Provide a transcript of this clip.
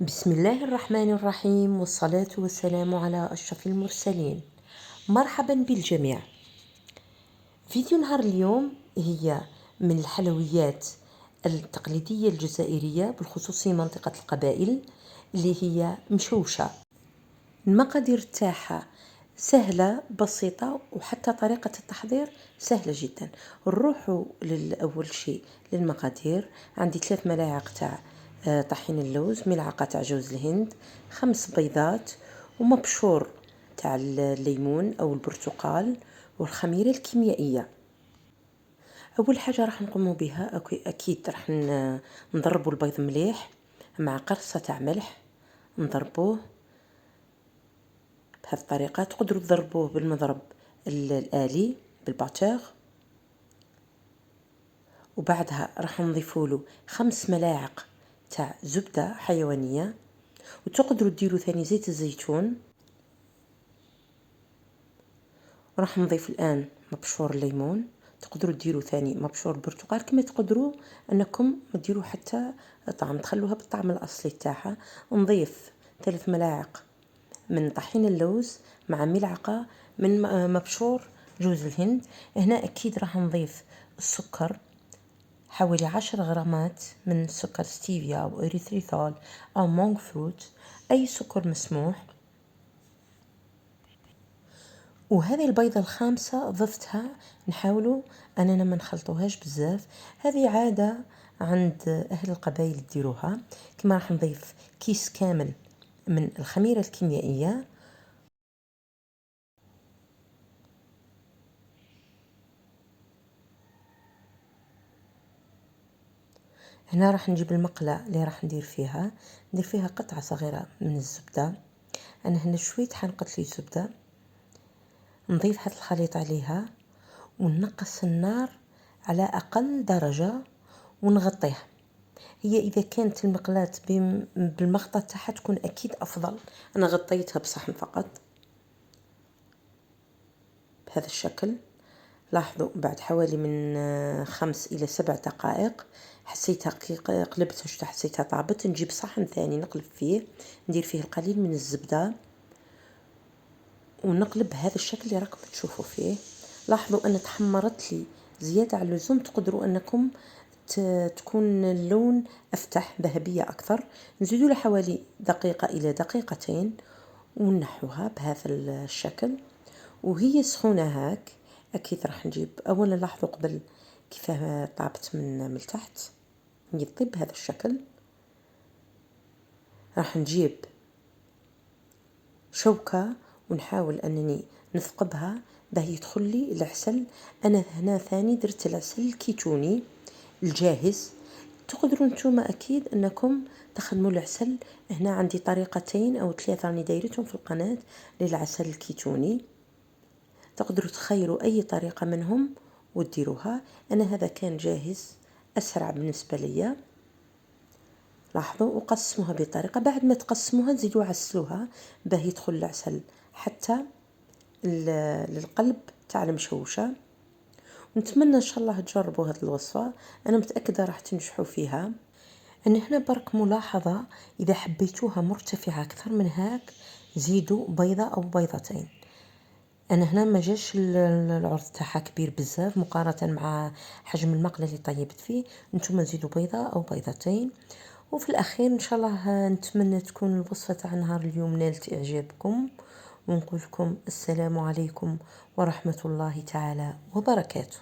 بسم الله الرحمن الرحيم، والصلاة والسلام على أشرف المرسلين. مرحبا بالجميع. فيديو نهار اليوم هي من الحلويات التقليدية الجزائرية، بالخصوص منطقة القبائل، اللي هي مشوشة. المقادير تاعها سهلة بسيطة، وحتى طريقة التحضير سهلة جدا. نروحوا أول شيء للمقادير. عندي 3 ملاعق تاع طحين اللوز، ملعقة تاع جوز الهند، 5 بيضات، ومبشور تاع الليمون أو البرتقال، والخميرة الكيميائية. أول حاجة راح نقوم بها أكيد راح نضربوا البيض مليح مع قرصة تاع ملح، نضربوه بهذه الطريقة. تقدروا تضربوه بالمضرب الآلي بالباتور. وبعدها راح نضيفوا له 5 ملاعق تاع زبدة حيوانية، وتقدروا تديروا ثاني زيت الزيتون. راح نضيف الآن مبشور الليمون، تقدروا تديروا ثاني مبشور البرتقال، كما تقدروا أنكم تديروا حتى طعم، تخلوها بالطعم الأصلي تاعها. نضيف 3 ملاعق من طحين اللوز مع ملعقة من مبشور جوز الهند. هنا أكيد راح نضيف السكر، حوالي 10 غرامات من سكر ستيفيا أو إريثريثول أو مونغ فروت، أي سكر مسموح. وهذه البيضة الخامسة ضفتها، نحاولوا أننا ما نخلطوهاش بزاف، هذه عادة عند أهل القبائل يديروها. كما راح نضيف كيس كامل من الخميرة الكيميائية. هنا راح نجيب المقلة اللي راح ندير فيها قطعة صغيرة من الزبدة. أنا هنا شوية حنقت لي زبدة، نضيف هذا الخليط عليها وننقص النار على أقل درجة ونغطيها. هي إذا كانت المقلاة بالمخطط تاعها تكون أكيد أفضل. أنا غطيتها بصحن فقط بهذا الشكل. لاحظوا بعد حوالي من 5 إلى 7 دقائق حسيتها قلبتها، شتا حسيتها طابت. نجيب صحن ثاني نقلب فيه، ندير فيه القليل من الزبدة ونقلب بهذا الشكل اللي راكم تشوفوا فيه. لاحظوا أن تحمرت لي زيادة على اللزوم، تقدروا أنكم تكون اللون أفتح ذهبية أكثر. نزيدوا له حوالي دقيقة إلى دقيقتين ونحوها بهذا الشكل وهي سخونة هاك. أكيد راح نجيب أولا، لاحظوا قبل كيف طابت من تحت، يطيب بهذا الشكل. راح نجيب شوكة ونحاول أنني نثقبها باه يدخل لي العسل. أنا هنا ثاني درت العسل الكيتوني الجاهز. تقدروا نتوما أكيد أنكم تخدموا العسل. هنا عندي طريقتين أو 3 راني دايرتهم في القناة للعسل الكيتوني، تقدروا تخيروا أي طريقة منهم وتديروها. أنا هذا كان جاهز أسرع بالنسبة لي. لاحظوا وقسموها بطريقة، بعد ما تقسموها تزيدوا عسلوها باه يدخل العسل حتى للقلب تاع المشوشة. ونتمنى إن شاء الله تجربوا هذه الوصفة، أنا متأكدة راح تنجحوا فيها. أنا هنا برك ملاحظة، إذا حبيتوها مرتفعة أكثر من هاك زيدوا بيضة أو بيضتين. أنا هنا ما جاش العرض تاعها كبير بزاف مقارنة مع حجم المقلة اللي طيبت فيه. نتوما زيدوا بيضة أو بيضتين. وفي الأخير إن شاء الله نتمنى تكون الوصفة تاع نهار اليوم نالت إعجابكم، ونقول لكم السلام عليكم ورحمة الله تعالى وبركاته.